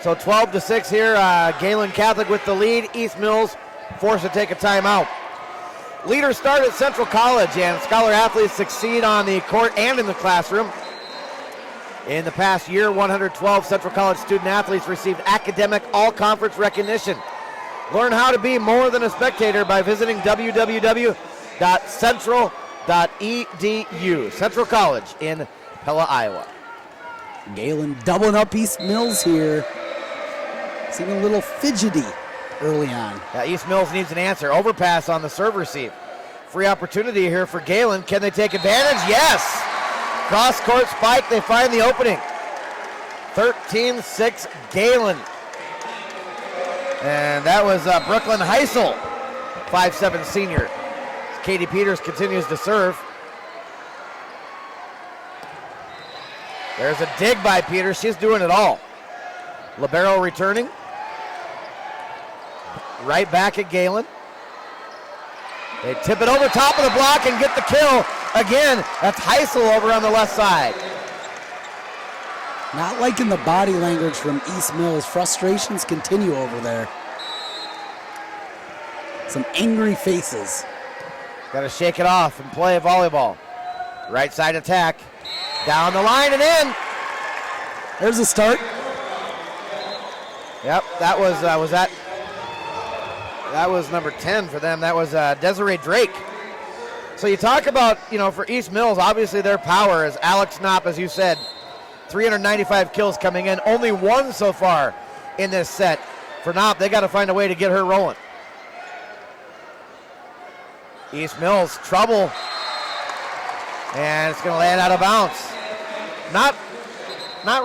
So 12-6 here. Galen Catholic with the lead. East Mills forced to take a timeout. Leaders start at Central College, and scholar athletes succeed on the court and in the classroom. In the past year, 112 Central College student athletes received academic all-conference recognition. Learn how to be more than a spectator by visiting www.central.edu. Central College in Pella, Iowa. Galen doubling up East Mills here. Seeming a little fidgety early on. Yeah, East Mills needs an answer. Overpass on the serve receive. Free opportunity here for Galen. Can they take advantage? Yes! Cross-court spike. They find the opening. 13-6 Galen. And that was Brooklyn Heisel, 5'7" senior. Katie Peters continues to serve. There's a dig by Peters. She's doing it all. Libero returning. Right back at Galen. They tip it over top of the block and get the kill. Again, that's Heisel over on the left side. Not liking the body language from East Mills. Frustrations continue over there. Some angry faces. Got to shake it off and play volleyball. Right side attack. Down the line and in. There's a start. Yep, that was number 10 for them. That was Desiree Drake. So you talk about, for East Mills, obviously their power is Alex Knopp, as you said, 395 kills coming in. Only one so far in this set. For Knopp, they got to find a way to get her rolling. East Mills, trouble. And it's going to land out of bounds. Not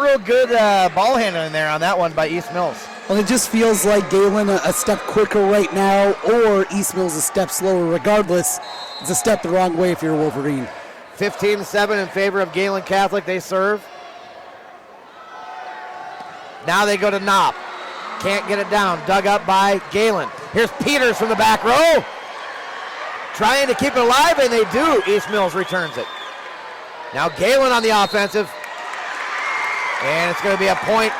real good ball handling there on that one by East Mills. Well, it just feels like Galen a step quicker right now, or East Mills a step slower. Regardless, it's a step the wrong way if you're Wolverine. 15-7 in favor of Galen Catholic. They serve. Now they go to Knopp. Can't get it down. Dug up by Galen. Here's Peters from the back row. Trying to keep it alive, and they do. East Mills returns it. Now Galen on the offensive. And it's going to be a point.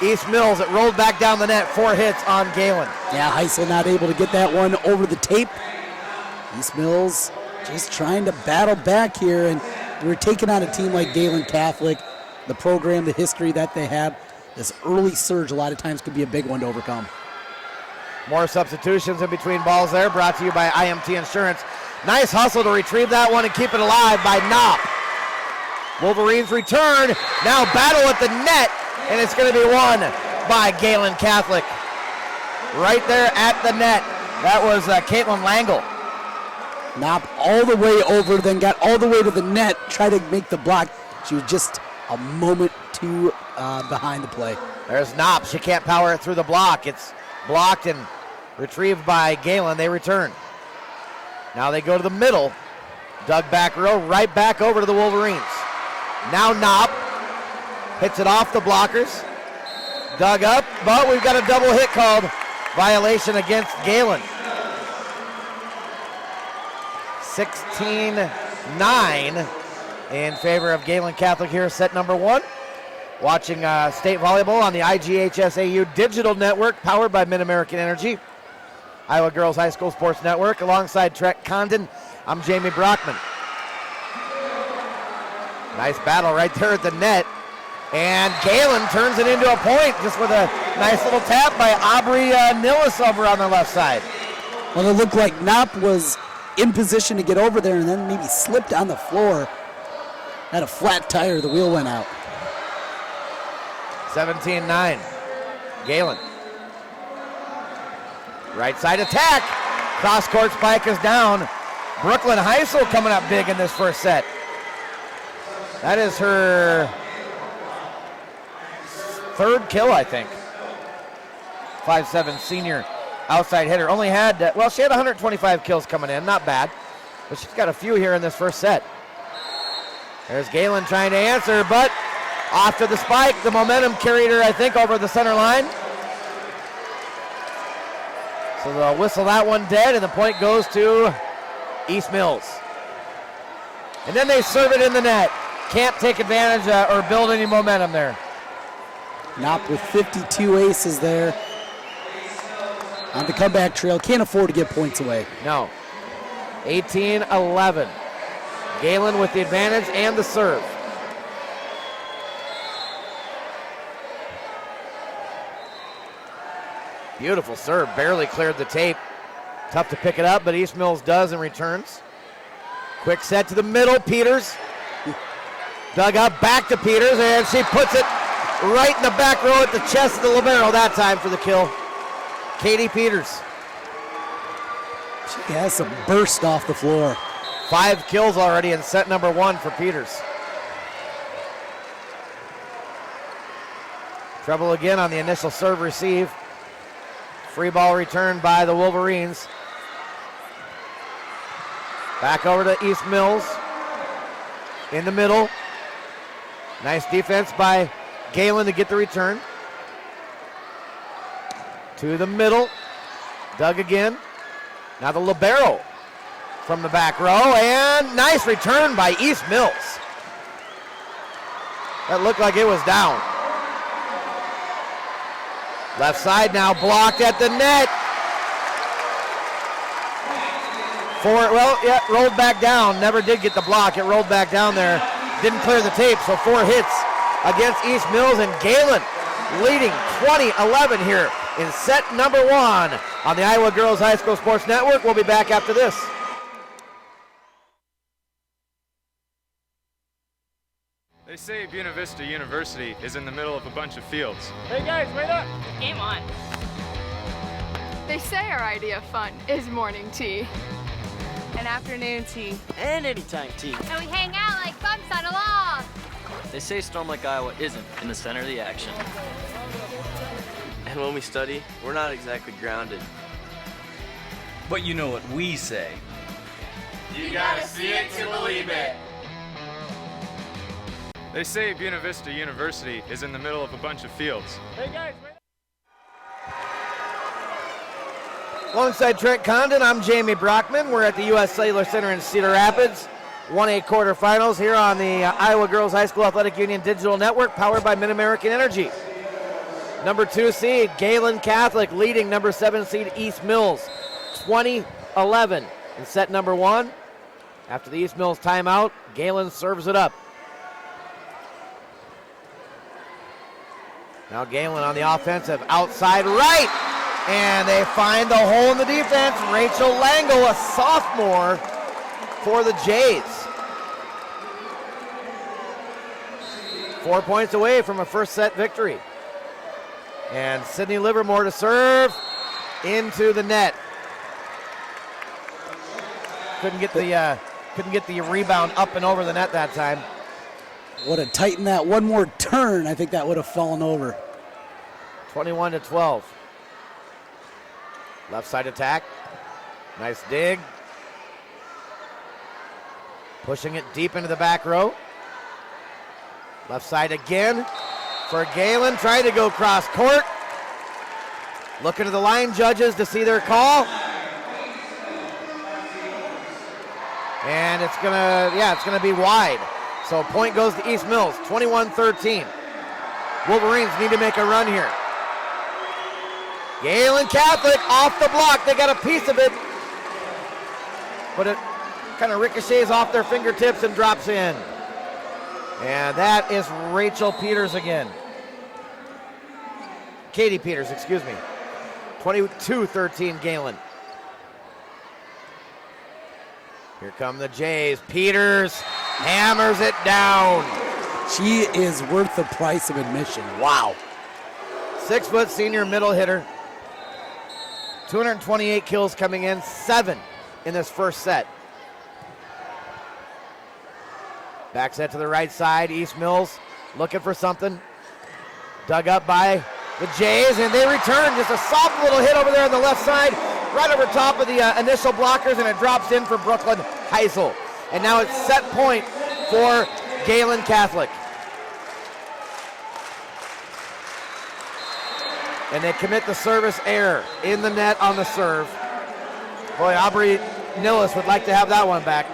East Mills, it rolled back down the net. 4 hits on Galen. Yeah, Heisel not able to get that one over the tape. East Mills just trying to battle back here, and we're taking on a team like Galen Catholic. The program, the history that they have, this early surge a lot of times could be a big one to overcome. More substitutions in between balls there, brought to you by IMT Insurance. Nice hustle to retrieve that one and keep it alive by Knopp. Wolverines return, now battle at the net, and it's going to be won by Galen Catholic. Right there at the net. That was Caitlin Langle. Knopp all the way over, then got all the way to the net, tried to make the block. She was just a moment too behind the play. There's Knopp. She can't power it through the block. It's blocked and retrieved by Galen. They return. Now they go to the middle. Dug back row, right back over to the Wolverines. Now Knopp hits it off the blockers. Dug up, but we've got a double hit called. Violation against Galen. 16-9 in favor of Galen Catholic here, set number 1. Watching state volleyball on the IGHSAU digital network powered by Mid-American Energy. Iowa Girls High School Sports Network alongside Trek Condon. I'm Jamie Brockman. Nice battle right there at the net. And Galen turns it into a point just with a nice little tap by Aubrey Nillis over on the left side. Well, it looked like Knopp was in position to get over there and then maybe slipped on the floor. Had a flat tire, the wheel went out. 17-9. Galen. Right side attack. Cross-court spike is down. Brooklyn Heisel coming up big in this first set. That is her 3rd kill, I think. 5'7" senior outside hitter. Only had, she had 125 kills coming in. Not bad. But she's got a few here in this first set. There's Galen trying to answer, but off to the spike. The momentum carried her, I think, over the center line. So they'll whistle that one dead, and the point goes to East Mills. And then they serve it in the net. Can't take advantage or build any momentum there. Knopp with 52 aces there on the comeback trail. Can't afford to give points away. No. 18-11. Galen with the advantage and the serve. Beautiful serve, barely cleared the tape. Tough to pick it up, but East Mills does and returns. Quick set to the middle, Peters. Dug up, back to Peters, and she puts it right in the back row at the chest of the libero that time for the kill. Katie Peters. She has some burst off the floor. 5 kills already in set number 1 for Peters. Trouble again on the initial serve receive. Free ball returned by the Wolverines. Back over to East Mills. In the middle. Nice defense by Galen to get the return. To the middle. Dug again. Now the libero from the back row, and nice return by East Mills. That looked like it was down. Left side now blocked at the net. Rolled back down. Never did get the block. It rolled back down there. Didn't clear the tape, so 4 hits against East Mills, and Galen leading 20-11 here in set number 1 on the Iowa Girls High School Sports Network. We'll be back after this. They say Buena Vista University is in the middle of a bunch of fields. Hey guys, wait up! Game on. They say our idea of fun is morning tea. And afternoon tea. And anytime tea. And we hang out like bumps on a log. They say Storm Lake, Iowa isn't in the center of the action. And when we study, we're not exactly grounded. But you know what we say. You gotta see it to believe it. They say Buena Vista University is in the middle of a bunch of fields. Hey guys, wait up! Alongside Trent Condon, I'm Jamie Brockman. We're at the U.S. Cellular Center in Cedar Rapids. 1A quarterfinals here on the Iowa Girls High School Athletic Union Digital Network, powered by Mid-American Energy. Number 2 seed, Galen Catholic, leading number 7 seed, East Mills, 20-11 in set number 1. After the East Mills timeout, Galen serves it up. Now Galen on the offensive, outside right. And they find the hole in the defense. Rachel Langle, a sophomore for the Jays. 4 points away from a first set victory. And Sydney Livermore to serve into the net. Couldn't get the rebound up and over the net that time. Would have tightened that one more turn. I think that would have fallen over. 21-12. Left side attack. Nice dig. Pushing it deep into the back row. Left side again for Galen. Trying to go cross court. Looking to the line judges to see their call. And it's gonna be wide. So point goes to East Mills, 21-13. Wolverines need to make a run here. Galen Catholic off the block. They got a piece of it, but it kind of ricochets off their fingertips and drops in. And that is Rachel Peters again. Katie Peters, excuse me. 22-13 Galen. Here come the Jays. Peters hammers it down. She is worth the price of admission. Wow. 6-foot senior middle hitter. 228 kills coming in, 7 in this first set. Back set to the right side. East Mills looking for something. Dug up by the Jays, and they return. Just a soft little hit over there on the left side, right over top of the initial blockers, and it drops in for Brooklyn Heisel. And now it's set point for Galen Catholic. And they commit the service error in the net on the serve. Boy, Aubrey Nillis would like to have that one back.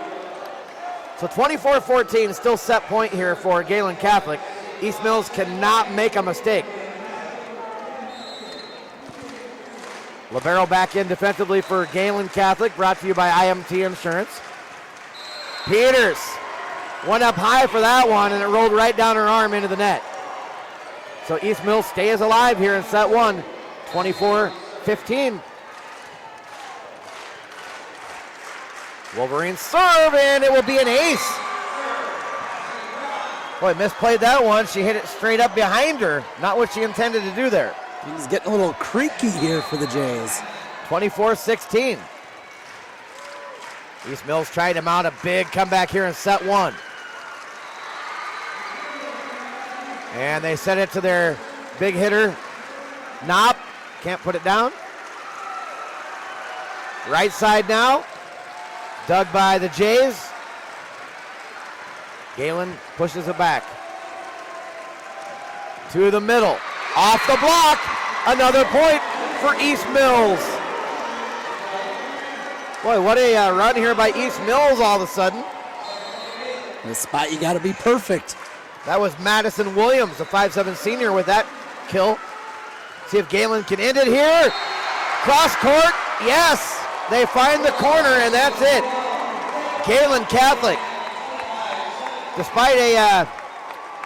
So 24-14, still set point here for Galen Catholic. East Mills cannot make a mistake. Libero back in defensively for Galen Catholic, brought to you by IMT Insurance. Peters went up high for that one, and it rolled right down her arm into the net. So East Mills stays alive here in set one, 24-15. Wolverines serve, and it will be an ace. Boy, misplayed that one. She hit it straight up behind her. Not what she intended to do there. He's getting a little creaky here for the Jays. 24-16. East Mills trying to mount a big comeback here in set one. And they send it to their big hitter, Knopp. Can't put it down. Right side now. Dug by the Jays. Galen pushes it back. To the middle. Off the block. Another point for East Mills. Boy, what a run here by East Mills all of a sudden. The spot, you got to be perfect. That was Madison Williams, the 5'7" senior, with that kill. See if Galen can end it here. Cross court. Yes. They find the corner, and that's it. Galen Catholic. Despite a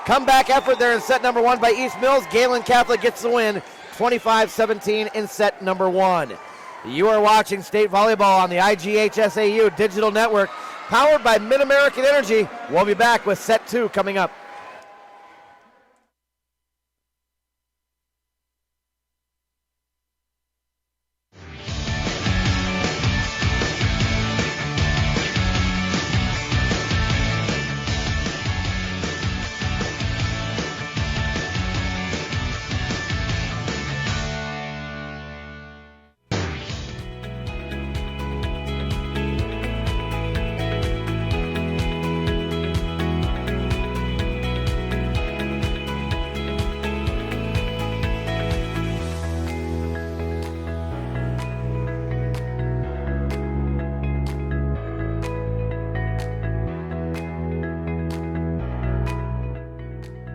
comeback effort there in set number one by East Mills, Galen Catholic gets the win, 25-17 in set number one. You are watching State Volleyball on the IGHSAU Digital Network, powered by Mid-American Energy. We'll be back with set two coming up.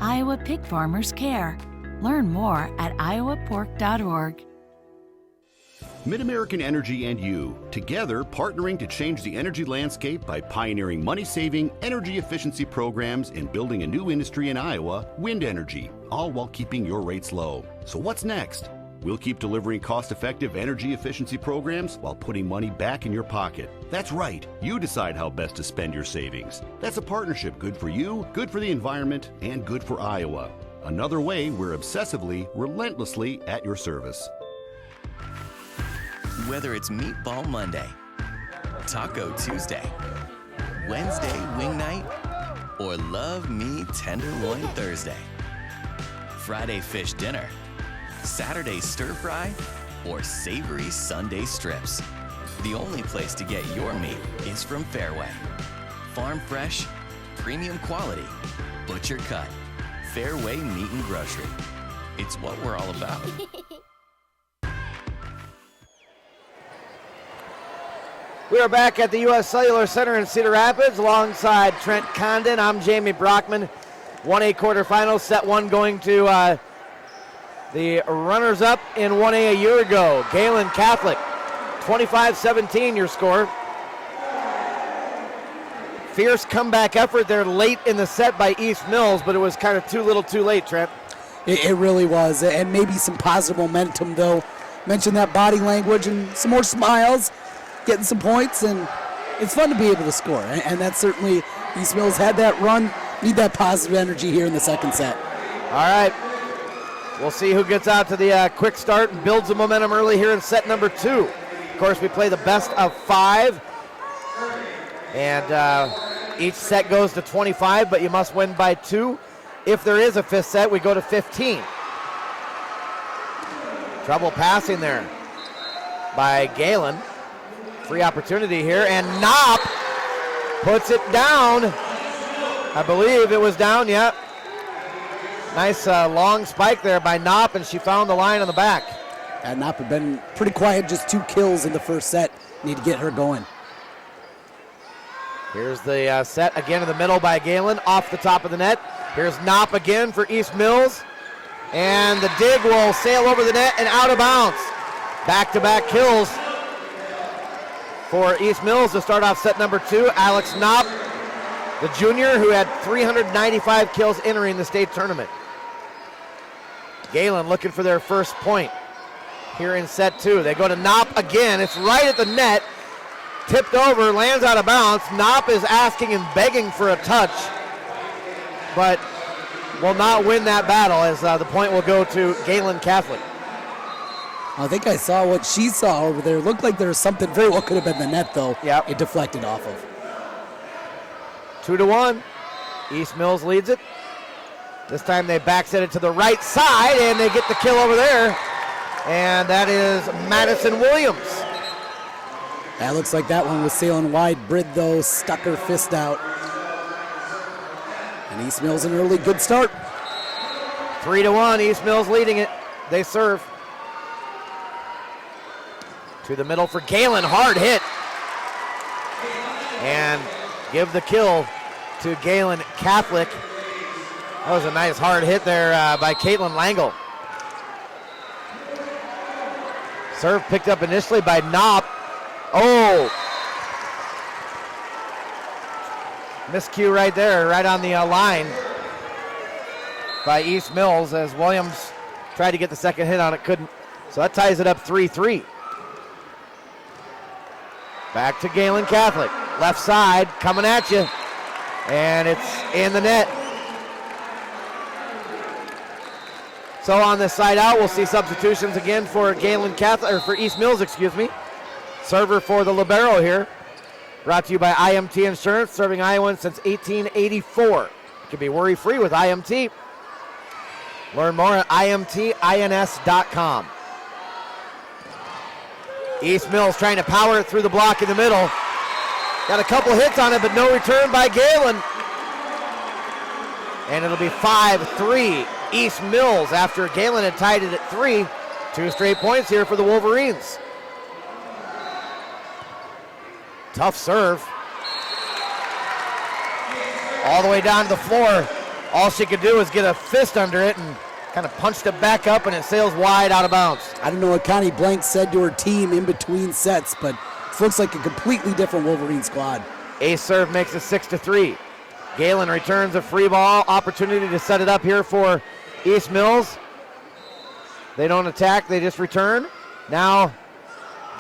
Iowa pig farmers care. Learn more at iowapork.org. Mid-American Energy and you, together partnering to change the energy landscape by pioneering money-saving, energy efficiency programs and building a new industry in Iowa, wind energy, all while keeping your rates low. So what's next? We'll keep delivering cost-effective energy efficiency programs while putting money back in your pocket. That's right. You decide how best to spend your savings. That's a partnership good for you, good for the environment, and good for Iowa. Another way we're obsessively, relentlessly at your service. Whether it's Meatball Monday, Taco Tuesday, Wednesday Wing Night, or Love Me Tenderloin Thursday, Friday Fish Dinner, Saturday Stir Fry, or savory Sunday strips. The only place to get your meat is from Fairway. Farm fresh, premium quality, butcher cut, Fairway Meat and Grocery. It's what we're all about. We are back at the U.S. Cellular Center in Cedar Rapids alongside Trent Condon. I'm Jamie Brockman. 1A quarterfinals, set one going to the runners-up in 1A a year ago. Galen Catholic, 25-17 your score. Fierce comeback effort there late in the set by East Mills, but it was kind of too little too late, Trent. It really was, and maybe some positive momentum, though. Mentioned that body language and some more smiles, getting some points, and it's fun to be able to score. And that's certainly, East Mills had that run, need that positive energy here in the second set. All right. We'll see who gets out to the quick start and builds the momentum early here in set number two. Of course, we play the best of 5. And each set goes to 25, but you must win by 2. If there is a fifth set, we go to 15. Trouble passing there by Galen. Free opportunity here, and Knopp puts it down. I believe it was down, yeah. Nice long spike there by Knopp, and she found the line on the back. And Knopp had been pretty quiet, just 2 kills in the first set. Need to get her going. Here's the set again in the middle by Galen, off the top of the net. Here's Knopp again for East Mills. And the dig will sail over the net and out of bounds. Back-to-back kills for East Mills to start off set number 2. Alex Knopp, the junior who had 395 kills entering the state tournament. Gehlen looking for their first point here in set 2. They go to Knopp again. It's right at the net. Tipped over, lands out of bounds. Knopp is asking and begging for a touch, but will not win that battle as the point will go to Galen Catholic. I think I saw what she saw over there. Looked like there was something very well could have been the net, though. Yep. It deflected off of. 2-1. East Mills leads it. This time they backset it to the right side, and they get the kill over there. And that is Madison Williams. That looks like that one was sailing wide. Brid, though, stuck her fist out. And East Mills an early good start. 3-1. East Mills leading it. They serve. To the middle for Galen, hard hit. And give the kill to Galen Catholic. That was a nice hard hit there by Caitlin Langle. Serve picked up initially by Knopp. Oh! Miscue right there, right on the line by East Mills as Williams tried to get the second hit on it, couldn't. So that ties it up 3-3. Back to Galen Catholic. Left side, coming at you. And it's in the net. So on this side out, we'll see substitutions again for Galen Catholic, or for East Mills, excuse me. Server for the libero here. Brought to you by IMT Insurance, serving Iowans since 1884. You can be worry-free with IMT. Learn more at imtins.com. East Mills trying to power it through the block in the middle. Got a couple hits on it, but no return by Galen. And it'll be 5-3 East Mills after Galen had tied it at 3. 2 straight points here for the Wolverines. Tough serve. All the way down to the floor. All she could do was get a fist under it and kind of punched it back up, and it sails wide out of bounds. I don't know what Connie Blank said to her team in between sets, but it looks like a completely different Wolverine squad. Ace serve makes it 6-3. Galen returns a free ball. Opportunity to set it up here for East Mills. They don't attack, they just return. Now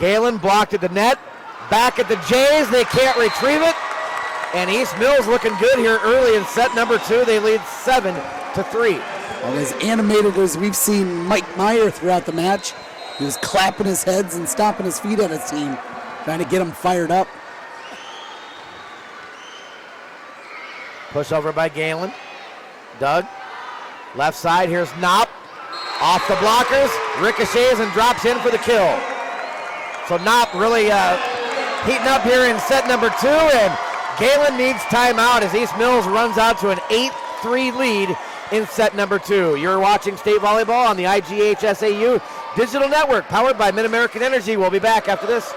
Galen blocked at the net. Back at the Jays, they can't retrieve it. And East Mills looking good here early in set number 2. They lead 7-3. Well, as animated as we've seen Mike Meyer throughout the match, he was clapping his heads and stomping his feet at his team, trying to get them fired up. Push over by Galen. Doug. Left side, here's Knopp. Off the blockers, ricochets and drops in for the kill. So Knopp really heating up here in set number 2, and Galen needs timeout as East Mills runs out to an 8-3 lead in set number 2. You're watching State Volleyball on the IGHSAU Digital Network, powered by Mid-American Energy. We'll be back after this.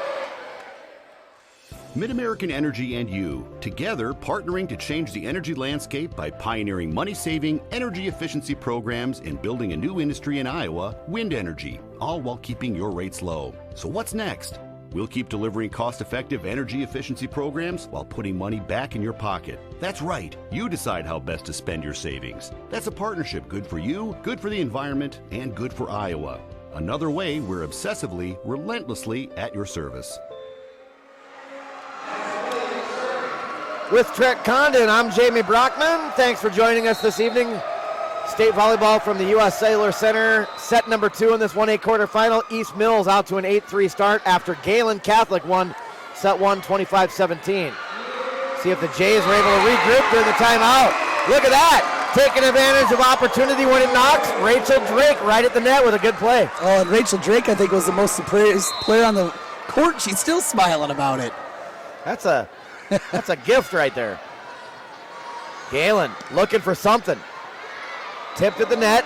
Mid-American Energy and you, together partnering to change the energy landscape by pioneering money-saving, energy efficiency programs and building a new industry in Iowa, wind energy, all while keeping your rates low. So what's next? We'll keep delivering cost-effective energy efficiency programs while putting money back in your pocket. That's right. You decide how best to spend your savings. That's a partnership good for you, good for the environment, and good for Iowa. Another way we're obsessively, relentlessly at your service. With Trent Condon, I'm Jamie Brockman. Thanks for joining us this evening. State Volleyball from the U.S. Cellular Center. Set number 2 in this 1A quarterfinal. East Mills out to an 8-3 start after Galen Catholic won set 1 25-17. See if the Jays were able to regroup during the timeout. Look at that. Taking advantage of opportunity when it knocks. Rachel Drake right at the net with a good play. Oh, and Rachel Drake, I think, was the most surprised player on the court. She's still smiling about it. That's a gift right there. Galen looking for something. Tipped at the net.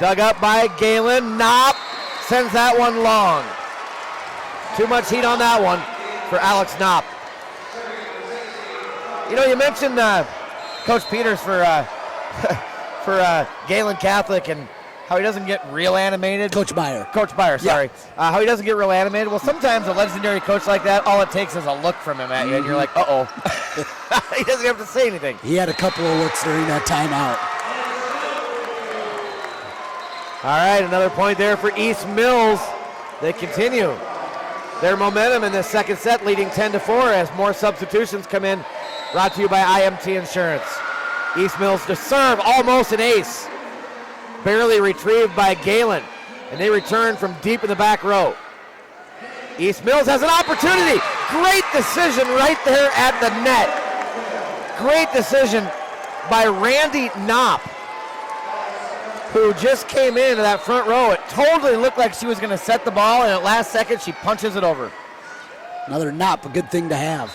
Dug up by Galen. Knopp sends that one long. Too much heat on that one for Alex Knopp. You know, you mentioned Coach Peters for Galen Catholic, and how he doesn't get real animated. Coach Meyer, sorry. Yeah. How he doesn't get real animated. Well, sometimes a legendary coach like that, all it takes is a look from him at you, and you're like, uh-oh. He doesn't have to say anything. He had a couple of looks during that timeout. All right, another point there for East Mills. They continue their momentum in this second set, leading 10-4 as more substitutions come in. Brought to you by IMT Insurance. East Mills to serve, almost an ace. Barely retrieved by Galen, and they return from deep in the back row. East Mills has an opportunity. Great decision right there at the net. Great decision by Randy Knopp, who just came into that front row. It totally looked like she was going to set the ball, and at last second, she punches it over. Another Knopp, a good thing to have.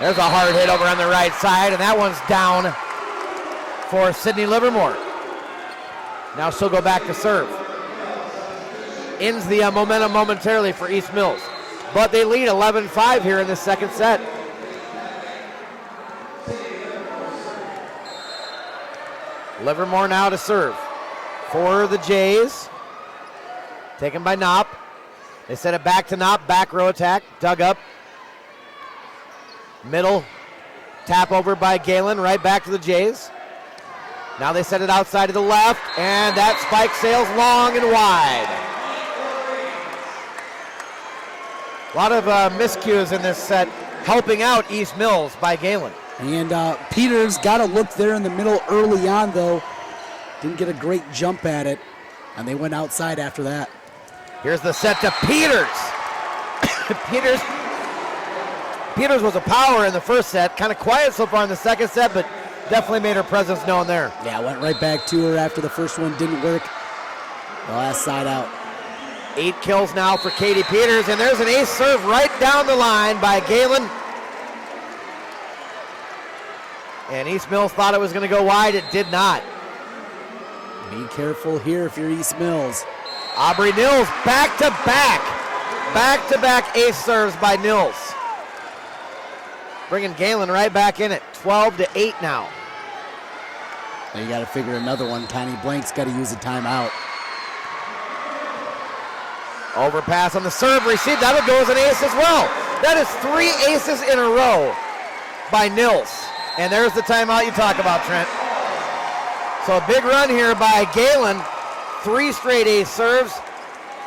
There's a hard hit over on the right side, and that one's down for Sydney Livermore. Now she'll go back to serve. Ends the momentum momentarily for East Mills. But they lead 11-5 here in the second set. Livermore now to serve for the Jays. Taken by Knopp. They set it back to Knopp. Back row attack. Dug up. Middle. Tap over by Galen. Right back to the Jays. Now they set it outside to the left, and that spike sails long and wide. A lot of miscues in this set, helping out East Mills by Galen. And Peters got a look there in the middle early on, though. Didn't get a great jump at it, and they went outside after that. Here's the set to Peters. Peters was a power in the first set, kind of quiet so far in the second set, but definitely made her presence known there. Yeah, went right back to her after the first one didn't work. The last side out. 8 kills now for Katie Peters, and there's an ace serve right down the line by Galen. And East Mills thought it was going to go wide. It did not. Be careful here if you're East Mills. Aubrey Nils back-to-back. Back-to-back ace serves by Nils. Bringing Galen right back in it. 12-8 now. Now you got to figure another one. Tiny Blank's got to use a timeout. Overpass on the serve, receive. That would go as an ace as well. That is 3 aces in a row by Nils. And there's the timeout you talk about, Trent. So a big run here by Galen. 3 straight ace serves.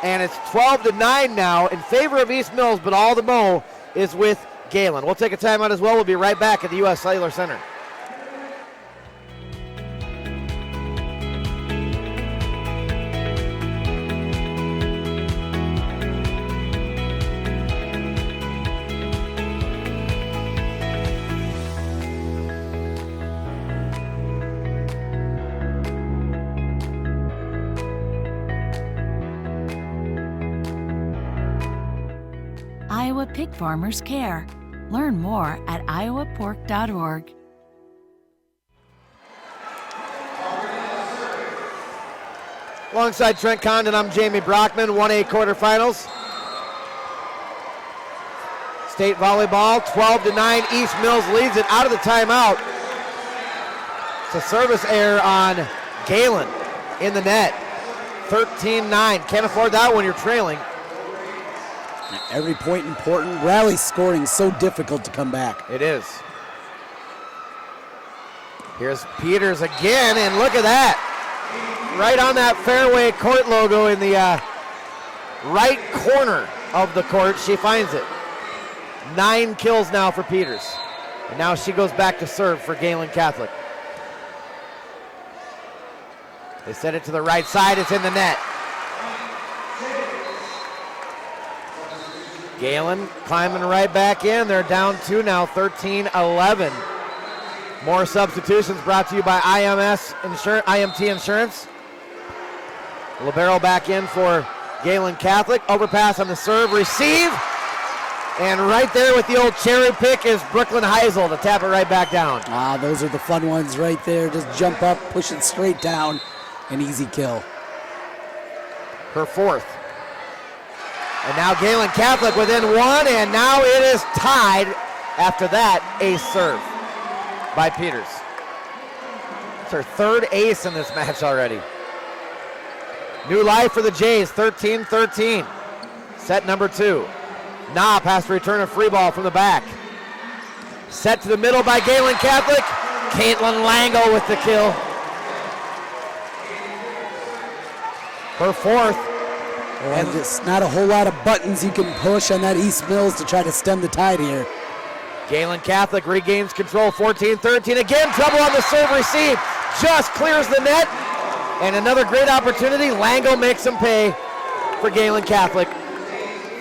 And it's 12-9 now in favor of East Mills, but all the mo is with Galen. We'll take a timeout as well. We'll be right back at the U.S. Cellular Center. Iowa pig farmers care. Learn more at iowapork.org. Alongside Trent Condon, I'm Jamie Brockman, 1A quarterfinals. State volleyball, 12-9. East Mills leads it out of the timeout. It's a service error on Galen in the net. 13-9. Can't afford that when you're trailing. Every point important. Rally scoring so difficult to come back. It is. Here's Peters again, and look at that. Right on that fairway court logo in the right corner of the court. She finds it. 9 kills now for Peters. And now she goes back to serve for Galen Catholic. They set it to the right side. It's in the net. Galen climbing right back in. They're down 2 now, 13-11. More substitutions brought to you by IMT Insurance. Libero back in for Galen Catholic. Overpass on the serve, receive. And right there with the old cherry pick is Brooklyn Heisel to tap it right back down. Those are the fun ones right there. Just jump up, push it straight down. An easy kill. Her 4th. And now Galen Catholic within 1, and now it is tied after that ace serve by Peters. It's her 3rd ace in this match already. New life for the Jays, 13-13. Set number 2. Knopp has to return a free ball from the back. Set to the middle by Galen Catholic. Caitlin Lango with the kill. Her 4th. And just not a whole lot of buttons you can push on that East Mills to try to stem the tide here. Galen Catholic regains control, 14-13. Again, trouble on the serve receive. Just clears the net. And another great opportunity. Lango makes them pay for Galen Catholic.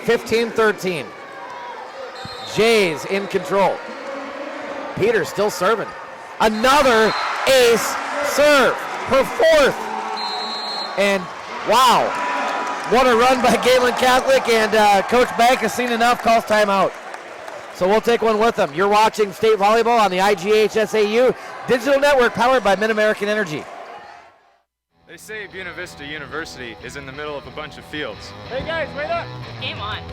15-13. Jays in control. Peters still serving. Another ace serve. Her 4th. And wow, what a run by Galen Catholic. And Coach Bank has seen enough, calls timeout. So we'll take one with them. You're watching State Volleyball on the IGHSAU Digital Network powered by Mid-American Energy. They say Buena Vista University is in the middle of a bunch of fields. Hey guys, wait up! Game on.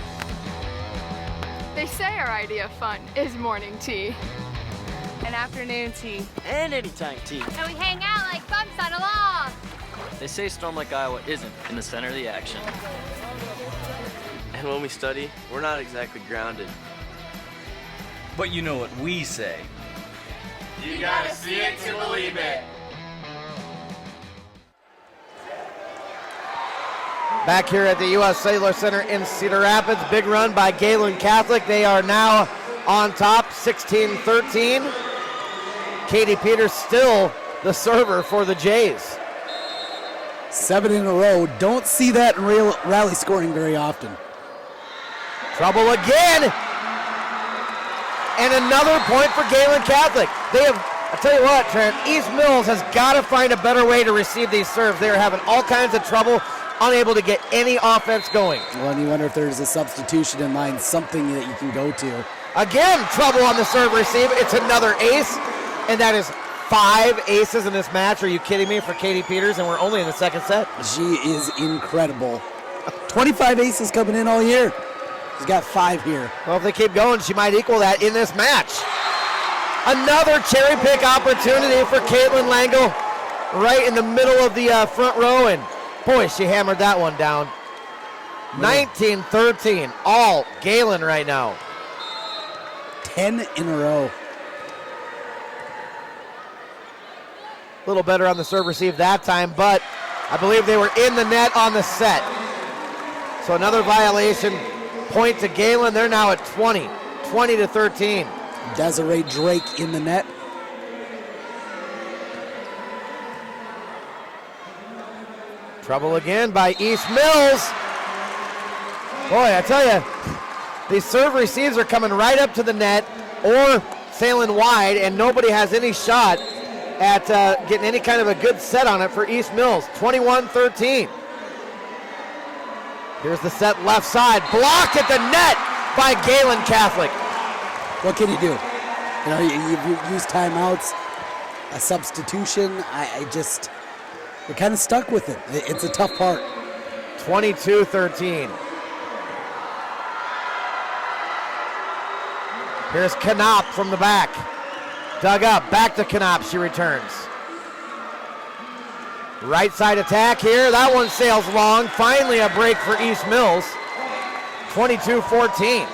They say our idea of fun is morning tea. And afternoon tea. And anytime tea. And we hang out like bumps on a log. They say Storm Lake, Iowa isn't in the center of the action. And when we study, we're not exactly grounded. But you know what we say. You gotta see it to believe it. Back here at the U.S. Cellular Center in Cedar Rapids, big run by Galen Catholic. They are now on top, 16-13. Katie Peters still the server for the Jays. 7 in a row. Don't see that in rally scoring very often. Trouble again. And another point for Galen Catholic. They have, I'll tell you what, Trent, East Mills has got to find a better way to receive these serves. They are having all kinds of trouble, unable to get any offense going. Well, and you wonder if there's a substitution in line, something that you can go to. Again, trouble on the serve receive. It's another ace, and that is 5 aces in this match. Are you kidding me, for Katie Peters, and we're only in the second set? She is incredible. 25 aces coming in all year. She's got 5 here. Well, if they keep going, she might equal that in this match. Another cherry pick opportunity for Caitlin Lango right in the middle of the front row, and boy, she hammered that one down. 19-13, all Galen right now. 10 in a row. A little better on the serve receive that time, but I believe they were in the net on the set. So another violation. Point to Galen. They're now at 20-13. Desiree Drake in the net. Trouble again by East Mills. Boy, I tell you, these serve receives are coming right up to the net or sailing wide, and nobody has any shot at getting any kind of a good set on it for East Mills. 21-13. Here's the set left side, blocked at the net by Galen Catholic. What can you do? You know, you've used timeouts, a substitution. We're kind of stuck with it. It's a tough part. 22-13. Here's Knopp from the back. Dug up, back to Knopp, she returns. Right side attack here, that one sails long. Finally a break for East Mills. 22-14.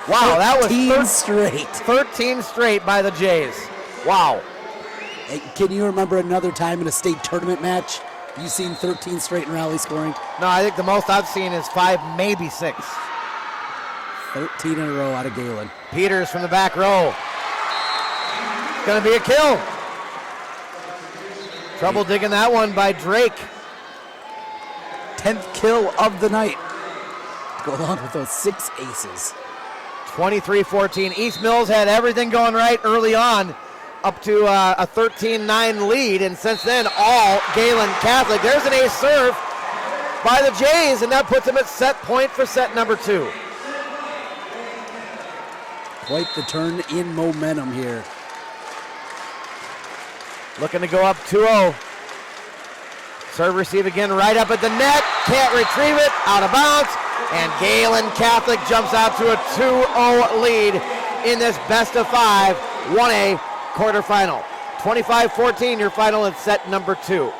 Wow, that was 13 straight by the Jays. Wow. Hey, can you remember another time in a state tournament match you've seen 13 straight in rally scoring? No, I think the most I've seen is 5, maybe 6. 13 in a row out of Galen. Peters from the back row. It's gonna be a kill. Trouble digging that one by Drake. 10th kill of the night. Go along with those 6 aces. 23-14. East Mills had everything going right early on, up to a 13-9 lead, and since then, all Galen Catholic. There's an ace serve by the Jays, and that puts them at set point for set number 2. Quite the turn in momentum here. Looking to go up 2-0. Serve receive again right up at the net. Can't retrieve it. Out of bounds. And Galen Catholic jumps out to a 2-0 lead in this best of 5 1A quarterfinal. 25-14 your final in set number 2.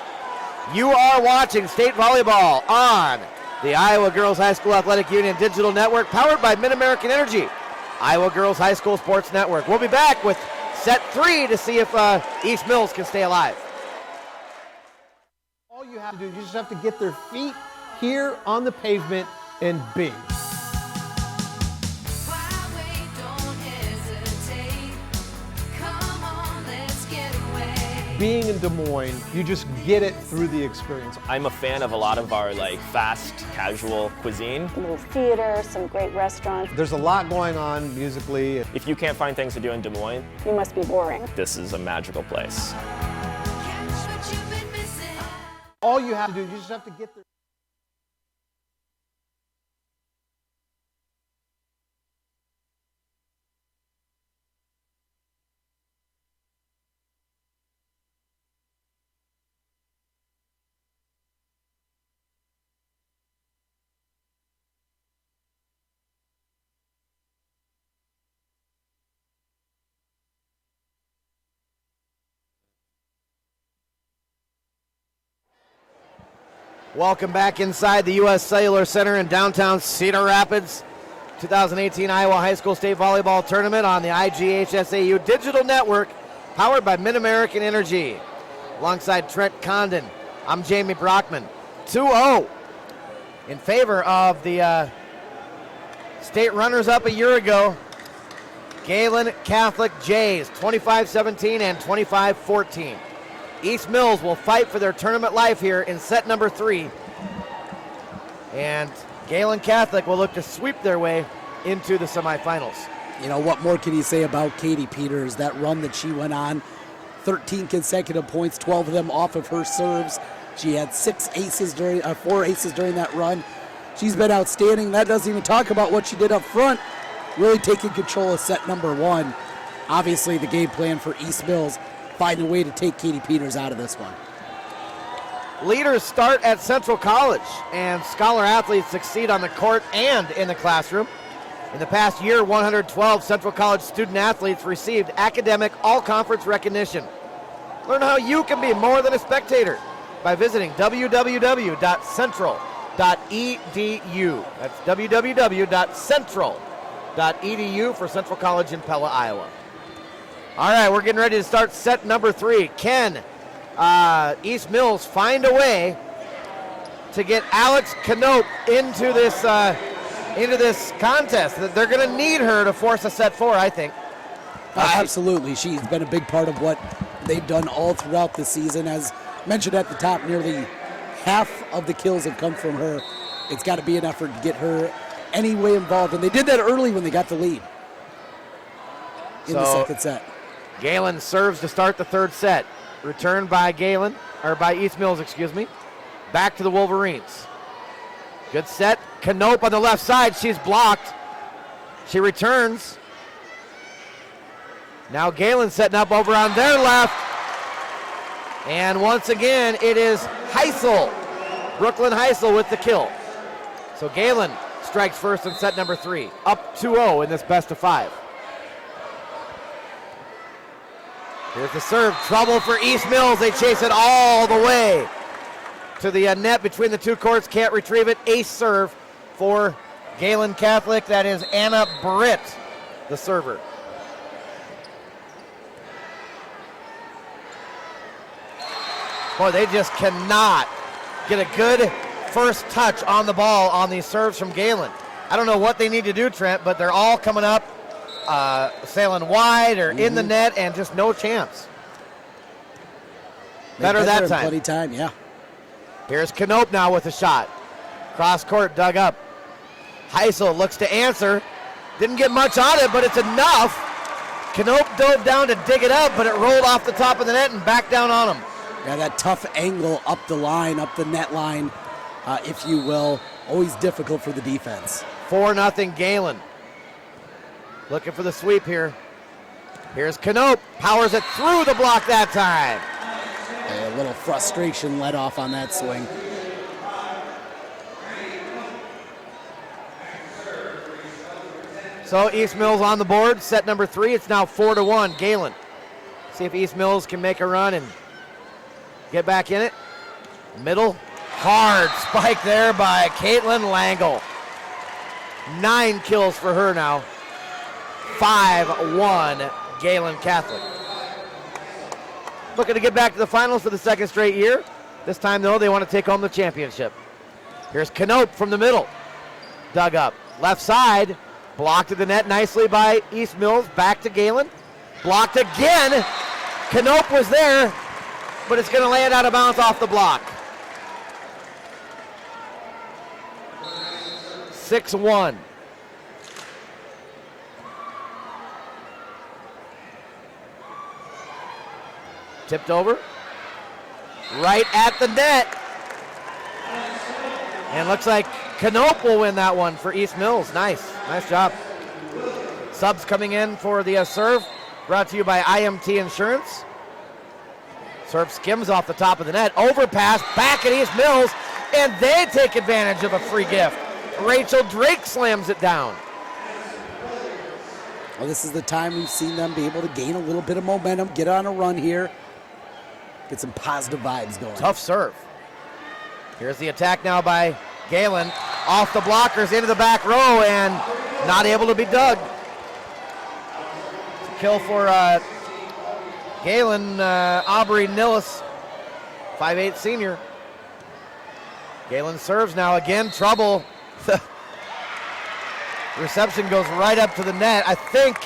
You are watching state volleyball on the Iowa Girls High School Athletic Union Digital Network, powered by Mid-American Energy, Iowa Girls High School Sports Network. We'll be back with set 3 to see if East Mills can stay alive. All you have to do, you just have to get their feet here on the pavement and bing. Being in Des Moines, you just get it through the experience. I'm a fan of a lot of our fast, casual cuisine. A little theater, some great restaurants. There's a lot going on musically. If you can't find things to do in Des Moines, you must be boring. This is a magical place. All you have to do, you just have to get there. Welcome back inside the U.S. Cellular Center in downtown Cedar Rapids. 2018 Iowa High School State Volleyball Tournament on the IGHSAU Digital Network, powered by Mid-American Energy. Alongside Trent Condon, I'm Jamie Brockman. 2-0 in favor of the state runners-up a year ago, Galen Catholic Jays, 25-17 and 25-14. East Mills will fight for their tournament life here in set number 3. And Galen Catholic will look to sweep their way into the semifinals. You know, what more can you say about Katie Peters? That run that she went on, 13 consecutive points, 12 of them off of her serves. She had 4 aces during that run. She's been outstanding. That doesn't even talk about what she did up front, really taking control of set number 1. Obviously, the game plan for East Mills, find a way to take Katie Peters out of this one. Leaders start at Central College, and scholar athletes succeed on the court and in the classroom. In the past year, 112 Central College student athletes received academic all-conference recognition. Learn how you can be more than a spectator by visiting www.central.edu. That's www.central.edu for Central College in Pella, Iowa. All right, we're getting ready to start set number 3. Can East Mills find a way to get Alex Knope into this contest? They're going to need her to force a set 4, I think. Absolutely. She's been a big part of what they've done all throughout the season. As mentioned at the top, nearly half of the kills have come from her. It's got to be an effort to get her any way involved, and they did that early when they got the lead in the second set. Galen serves to start the third set. Returned by East Mills, excuse me. Back to the Wolverines. Good set. Knope on the left side. She's blocked. She returns. Now Galen setting up over on their left. And once again, it is Heisel. Brooklyn Heisel with the kill. So Galen strikes first in set number 3. Up 2-0 in this best of 5. Here's the serve, trouble for East Mills. They chase it all the way to the net between the two courts. Can't retrieve it. Ace serve for Galen Catholic. That is Anna Britt, the server. Boy, they just cannot get a good first touch on the ball on these serves from Galen. I don't know what they need to do, Trent, but they're all coming up. Sailing wide or in the net, and just no chance. Better that time. Plenty time, yeah. Here's Knope now with a shot. Cross court, dug up. Heisel looks to answer. Didn't get much on it, but it's enough. Knope dove down to dig it up, but it rolled off the top of the net and back down on him. Yeah, that tough angle up the line, up the net line, if you will. Always difficult for the defense. 4-0 Galen. Looking for the sweep here. Here's Knope. Powers it through the block that time. A little frustration let off on that swing. So East Mills on the board. Set number 3. It's now 4-1. Galen. See if East Mills can make a run and get back in it. Middle, hard spike there by Caitlin Langle. 9 kills for her now. 5-1 Galen Catholic. Looking to get back to the finals for the second straight year. This time, though, they want to take home the championship. Here's Knope from the middle. Dug up. Left side. Blocked at the net nicely by East Mills. Back to Galen. Blocked again. Knope was there, but it's going to land out of bounds off the block. 6-1. Tipped over. Right at the net. And looks like Knope will win that one for East Mills. Nice job. Subs coming in for the serve. Brought to you by IMT Insurance. Serve skims off the top of the net. Overpass back at East Mills. And they take advantage of a free gift. Rachel Drake slams it down. Well, this is the time we've seen them be able to gain a little bit of momentum, get on a run here, get some positive vibes going. Tough serve. Here's the attack now by Galen. Off the blockers into the back row and not able to be dug. It's a kill for Galen Aubrey Nillis, 5'8" senior. Galen serves now again. Trouble. Reception goes right up to the net. I think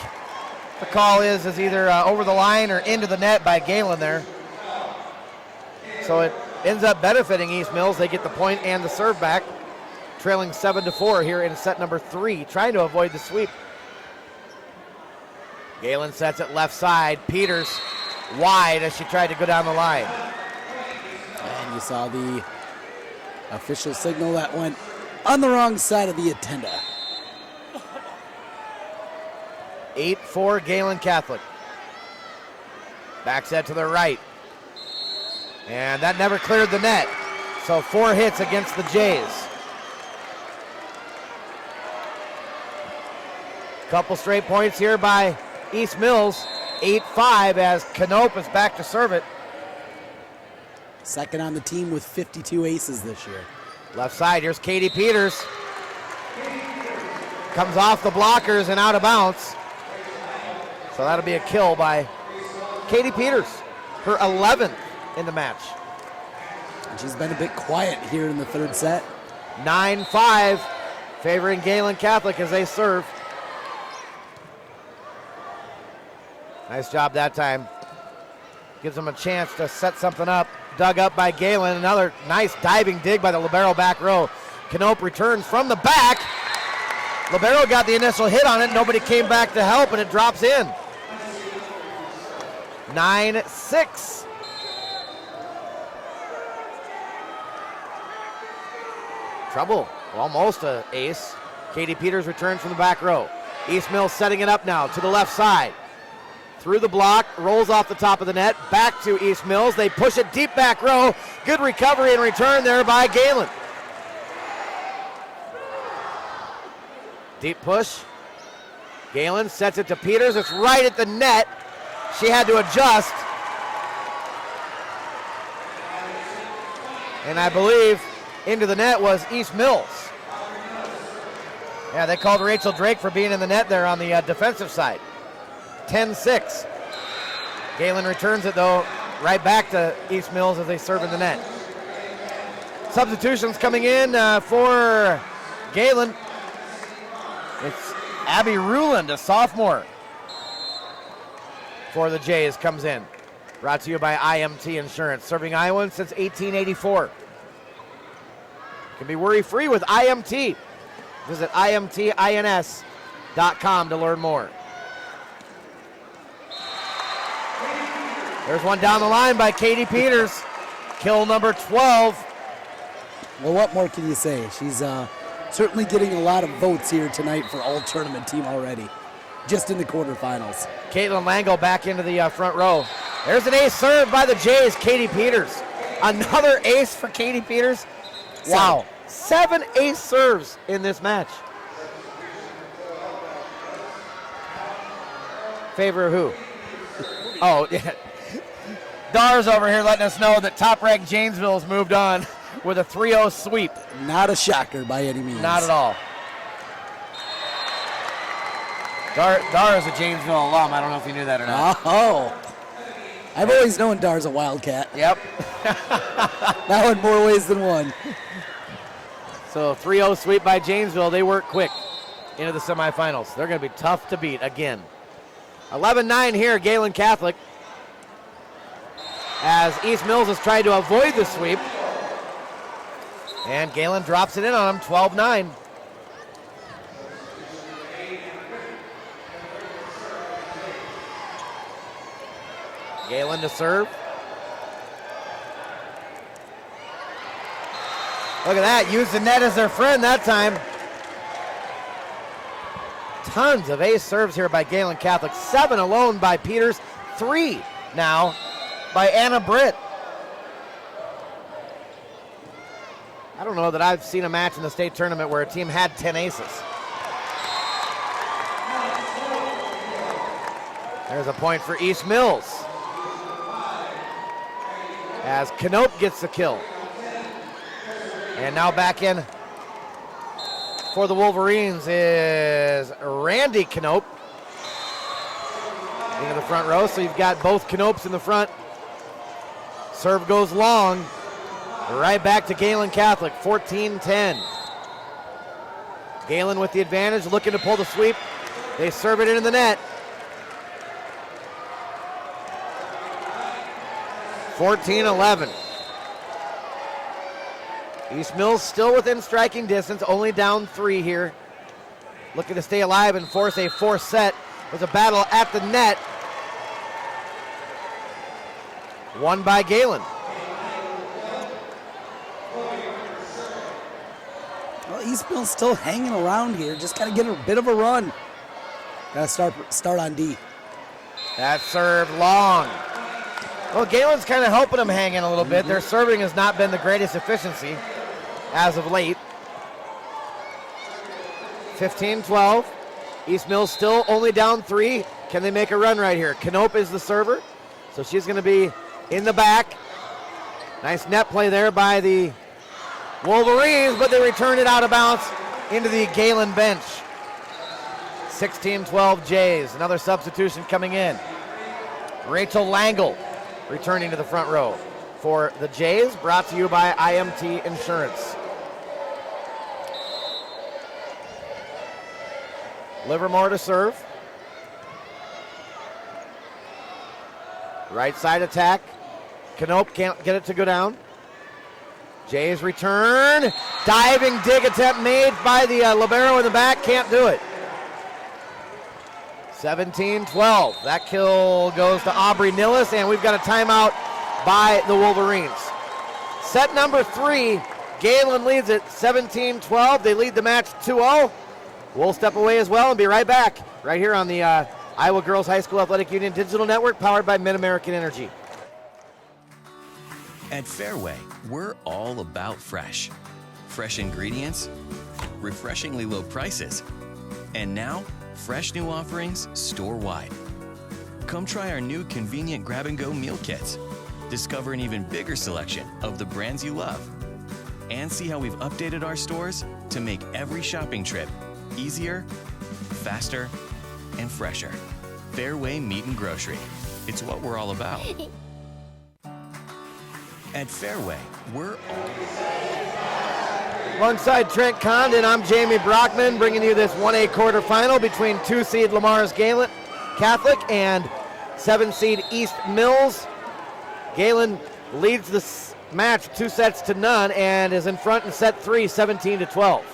the call is either over the line or into the net by Galen there. So it ends up benefiting East Mills. They get the point and the serve back, trailing 7-4 here in set number 3, trying to avoid the sweep. Galen sets it left side. Peters wide as she tried to go down the line. And you saw the official signal that went on the wrong side of the attenda. 8-4 Galen Catholic. Back set to the right. And that never cleared the net. So 4 hits against the Jays. Couple straight points here by East Mills. 8-5 as Knope is back to serve it. Second on the team with 52 aces this year. Left side, here's Katie Peters. Comes off the blockers and out of bounds. So that'll be a kill by Katie Peters, her 11th in the match. And she's been a bit quiet here in the third set. 9-5, favoring Galen Catholic as they serve. Nice job that time. Gives them a chance to set something up. Dug up by Galen. Another nice diving dig by the libero back row. Knope returns from the back. Libero got the initial hit on it. Nobody came back to help, and it drops in. 9-6. Trouble. Almost an ace. Katie Peters returns from the back row. East Mills setting it up now to the left side. Through the block, rolls off the top of the net, back to East Mills. They push it deep back row. Good recovery and return there by Galen. Deep push. Galen sets it to Peters. It's right at the net. She had to adjust. And I believe into the net was East Mills. Yeah, they called Rachel Drake for being in the net there on the defensive side. 10-6. Galen returns it, though, right back to East Mills as they serve in the net. Substitutions coming in for Galen. It's Abby Ruland, a sophomore, for the Jays, comes in. Brought to you by IMT Insurance, serving Iowans since 1884. Can be worry-free with IMT. Visit IMTINS.com to learn more. There's one down the line by Katie Peters. Kill number 12. Well, what more can you say? She's certainly getting a lot of votes here tonight for all-tournament team already, just in the quarterfinals. Caitlin Lango back into the front row. There's an ace served by the Jays, Katie Peters. Another ace for Katie Peters. Wow, 7 ace serves in this match. Favor of who? Oh, yeah. Dars over here letting us know that top-ranked Janesville's moved on with a 3-0 sweep. Not a shocker by any means. Not at all. Dar is a Janesville alum. I don't know if you knew that or not. Oh. I've always known Dar's a Wildcat. Yep. That in more ways than one. So 3-0 sweep by Janesville. They work quick into the semifinals. They're going to be tough to beat again. 11-9 here, Galen Catholic. As East Mills has tried to avoid the sweep. And Galen drops it in on him, 12-9. Galen to serve. Look at that, use the net as their friend that time. Tons of ace serves here by Galen Catholic. 7 alone by Peters, 3 now by Anna Britt. I don't know that I've seen a match in the state tournament where a team had 10 aces. There's a point for East Mills. As Knope gets the kill. And now back in for the Wolverines is Randy Knope. Into the front row, so you've got both Knopes in the front. Serve goes long. Right back to Galen Catholic, 14-10. Galen with the advantage, looking to pull the sweep. They serve it into the net. 14-11. East Mills still within striking distance, only down 3 here. Looking to stay alive and force a 4th set. There's a battle at the net. Won by Galen. Well, East Mills still hanging around here. Just got to get a bit of a run. Got to start on D. That serve long. Well, Galen's kind of helping them hang in a little bit. Their serving has not been the greatest efficiency as of late. 15-12. East Mills still only down 3. Can they make a run right here? Knope is the server, so she's going to be in the back. Nice net play there by the Wolverines, but they return it out of bounds into the Galen bench. 16-12 Jays. Another substitution coming in. Rachel Langle returning to the front row for the Jays, brought to you by IMT Insurance. Livermore to serve. Right side attack. Knope can't get it to go down. Jays return. Diving dig attempt made by the libero in the back. Can't do it. 17-12. That kill goes to Aubrey Nillis, and we've got a timeout by the Wolverines. Set number 3. Galen leads it 17-12. They lead the match 2-0. We'll step away as well and be right back right here on the Iowa Girls High School Athletic Union Digital Network, powered by Mid-American Energy. At Fairway, we're all about fresh. Fresh ingredients, refreshingly low prices, and now, fresh new offerings store-wide. Come try our new convenient grab-and-go meal kits. Discover an even bigger selection of the brands you love. And see how we've updated our stores to make every shopping trip easier, faster, and fresher. Fairway Meat and Grocery. It's what we're all about. At Fairway, we're all... Alongside Trent Condon, I'm Jamie Brockman, bringing you this 1A quarterfinal between 2-seed Lamar's Galen Catholic and 7-seed East Mills. Galen leads this match 2-0 and is in front in set 3, 17-12.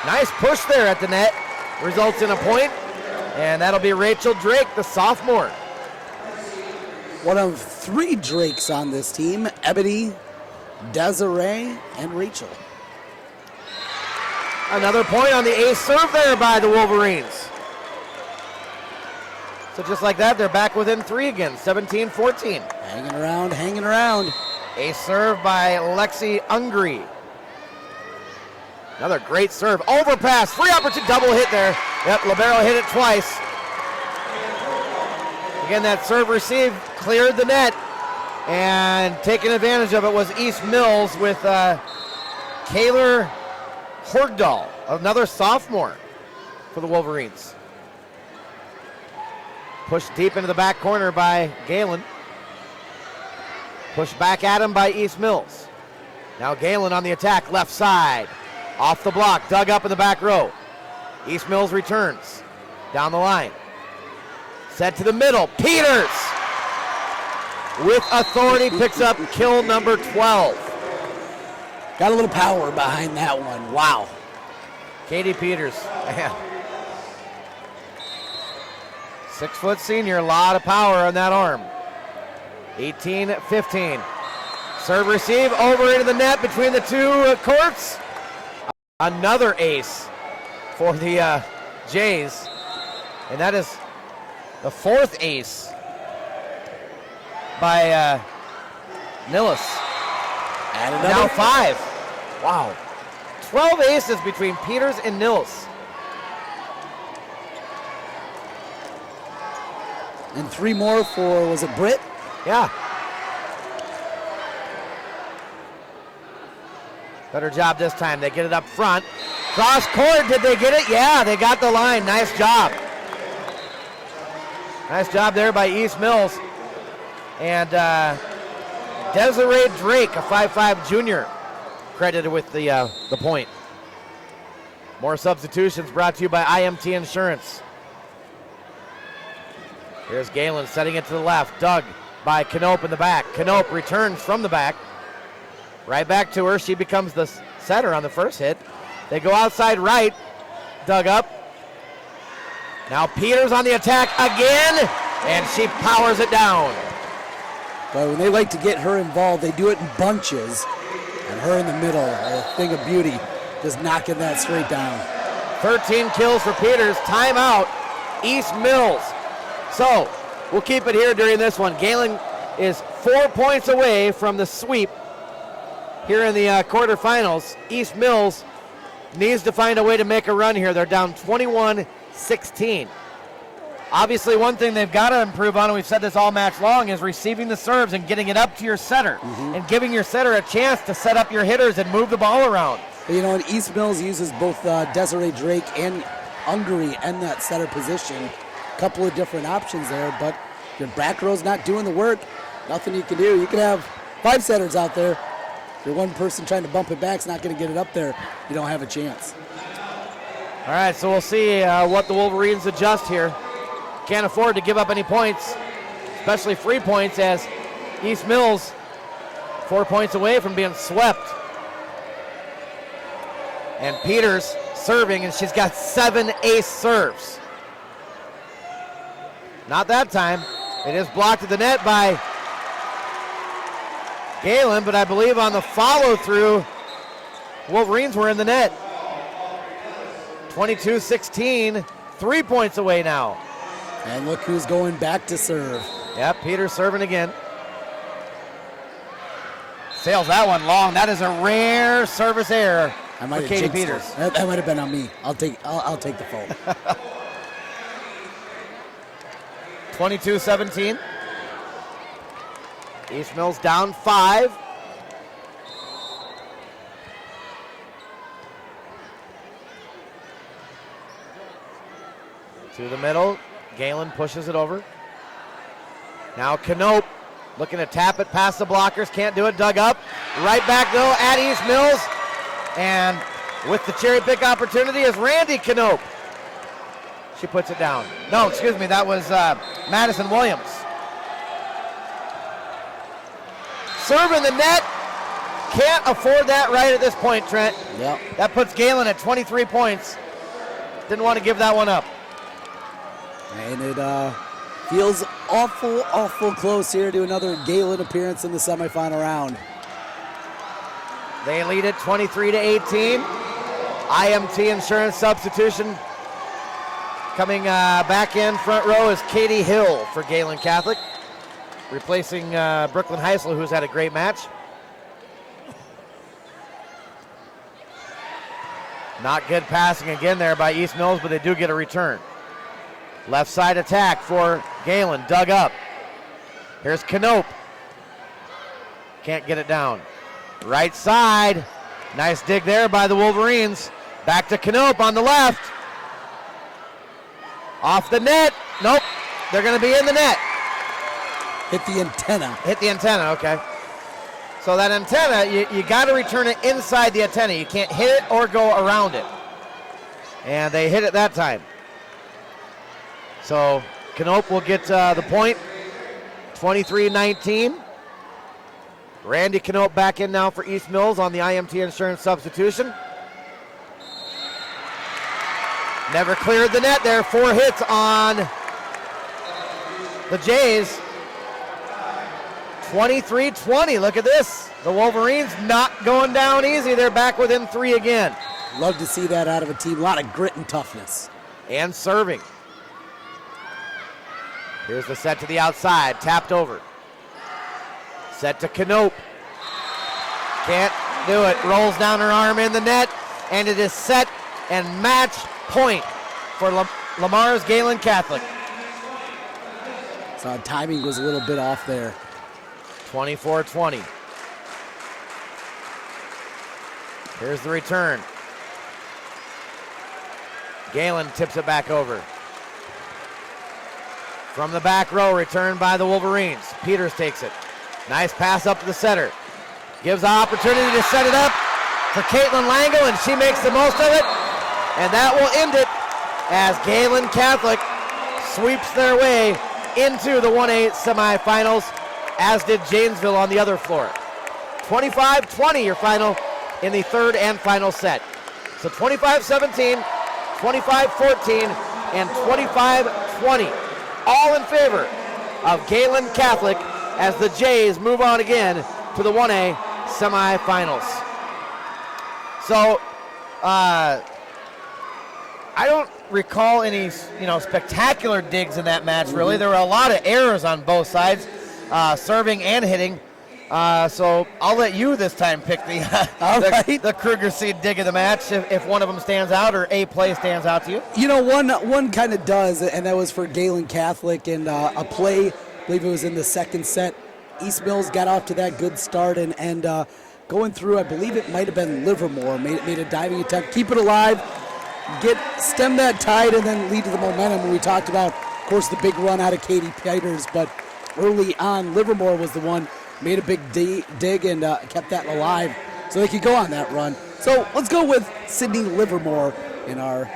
Nice push there at the net, results in a point, and that'll be Rachel Drake, the sophomore. One of 3 Drakes on this team, Ebony, Desiree, and Rachel. Another point on the ace serve there by the Wolverines. So just like that, they're back within 3 again, 17-14. Hanging around. Ace serve by Lexi Ungry. Another great serve, overpass, free opportunity, double hit there. Yep, libero hit it twice. Again, that serve receive cleared the net, and taking advantage of it was East Mills with Kaylor Horgdahl, another sophomore for the Wolverines. Pushed deep into the back corner by Galen. Pushed back at him by East Mills. Now Galen on the attack, left side. Off the block, dug up in the back row. East Mills returns down the line. Set to the middle, Peters with authority picks up kill number 12. Got a little power behind that one, wow. Katie Peters, man. 6-foot senior, a lot of power on that arm. 18-15. Serve receive over into the net between the two courts. Another ace for the Jays. And that is the fourth ace by Nilles. And now 5. Wow. 12 aces between Peters and Nilles. And 3 more for, was it Britt? Yeah. Better job this time. They get it up front. Cross court, did they get it? Yeah, they got the line. Nice job. Nice job there by East Mills. And Desiree Drake, a 5'5 junior, credited with the point. More substitutions brought to you by IMT Insurance. Here's Galen setting it to the left. Dug by Knope in the back. Knope returns from the back. Right back to her. She becomes the setter on the first hit. They go outside right. Dug up. Now Peters on the attack again, and she powers it down. But when they like to get her involved, they do it in bunches. And her in the middle, a thing of beauty, just knocking that straight down. 13 kills for Peters. Timeout, East Mills. So we'll keep it here during this one. Galen is 4 points away from the sweep here in the quarterfinals. East Mills needs to find a way to make a run here. They're down 21-16. Obviously, one thing they've got to improve on, and we've said this all match long, is receiving the serves and getting it up to your setter and giving your setter a chance to set up your hitters and move the ball around. But, you know, and East Mills uses both Desiree Drake and Ungary in that setter position. A couple of different options there, but your back row's not doing the work. Nothing you can do. You can have 5 setters out there. If you're one person trying to bump it back, it's not going to get it up there. You don't have a chance. All right, so we'll see what the Wolverines adjust here. Can't afford to give up any points, especially free points, as East Mills 4 points away from being swept. And Peters serving, and she's got 7 ace serves. Not that time. It is blocked at the net by Galen, but I believe on the follow-through, Wolverines were in the net. 22-16, 3 points away now. And look who's going back to serve. Yep, Peters serving again. Sails that one long. That is a rare service error for Katie Peters. That might have been on me. I'll take the fault. 22-17. East Mills down 5. To the middle. Galen pushes it over. Now Knope looking to tap it past the blockers. Can't do it. Dug up. Right back though at East Mills. And with the cherry pick opportunity is Randy Knope. She puts it down. No, excuse me. That was Madison Williams. Serving the net. Can't afford that right at this point, Trent. Yep. That puts Galen at 23 points. Didn't want to give that one up. And it feels awful close here to another Galen appearance in the semifinal round. They lead it 23-18. IMT Insurance substitution coming back in front row is Katie Hill for Galen Catholic, replacing Brooklyn Heisel, who's had a great match. Not good passing again there by East Mills, but they do get a return. Left side attack for Galen, dug up. Here's Knope. Can't get it down. Right side. Nice dig there by the Wolverines. Back to Knope on the left. Off the net. Nope. They're going to be in the net. Hit the antenna. Hit the antenna, okay. So that antenna, you got to return it inside the antenna. You can't hit it or go around it. And they hit it that time. So Knope will get the point. 23-19. Randy Knope back in now for East Mills on the IMT Insurance substitution. Never cleared the net there. 4 hits on the Jays. 23-20. Look at this. The Wolverines not going down easy. They're back within 3 again. Love to see that out of a team. A lot of grit and toughness. And serving. Here's the set to the outside. Tapped over. Set to Knope. Can't do it. Rolls down her arm in the net. And it is set and match point for Lamar's Galen Catholic. So timing was a little bit off there. 24-20. Here's the return. Galen tips it back over. From the back row, returned by the Wolverines. Peters takes it. Nice pass up to the center. Gives the opportunity to set it up for Caitlin Lango, and she makes the most of it. And that will end it as Galen Catholic sweeps their way into the 1A semifinals, as did Janesville on the other floor. 25-20 your final in the third and final set. So 25-17, 25-14, and 25-20. All in favor of Galen Catholic as the Jays move on again to the 1A semifinals. So, I don't recall any, spectacular digs in that match, really. There were a lot of errors on both sides, serving and hitting. So I'll let you this time pick the Kruger Seed dig of the match if one of them stands out or a play stands out to you. One kind of does, and that was for Galen Catholic, and a play, I believe it was in the second set. East Mills got off to that good start, and going through, I believe it might have been Livermore, made a diving attempt, keep it alive, stem that tide, and then lead to the momentum. When we talked about, of course, the big run out of Katie Peters, but early on, Livermore was the one, made a big dig and kept that alive so they could go on that run. So let's go with Sydney Livermore in our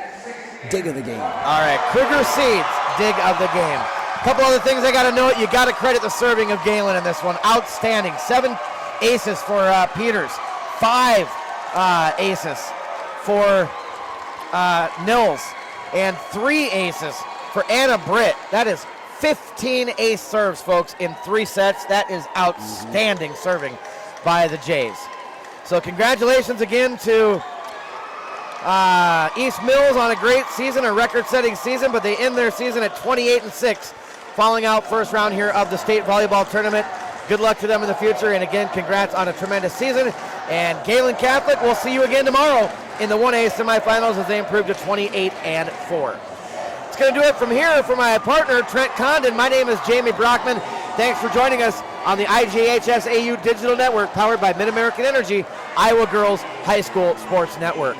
dig of the game. All right, Kruger Seeds, dig of the game. A couple other things I got to note. You got to credit the serving of Galen in this one. Outstanding. 7 aces for Peters. 5 aces for Nils. And 3 aces for Anna Britt. That is 15 ace serves, folks, in 3 sets. That is outstanding serving by the Jays. So congratulations again to East Mills on a great season, a record-setting season, but they end their season at 28-6, falling out first round here of the state volleyball tournament. Good luck to them in the future, and again, congrats on a tremendous season. And Galen Catholic, we'll see you again tomorrow in the 1A semifinals as they improve to 28-4. Going to do it from here for my partner, Trent Condon. My name is Jamie Brockman. Thanks for joining us on the IGHSAU Digital Network, powered by Mid-American Energy, Iowa Girls High School Sports Network.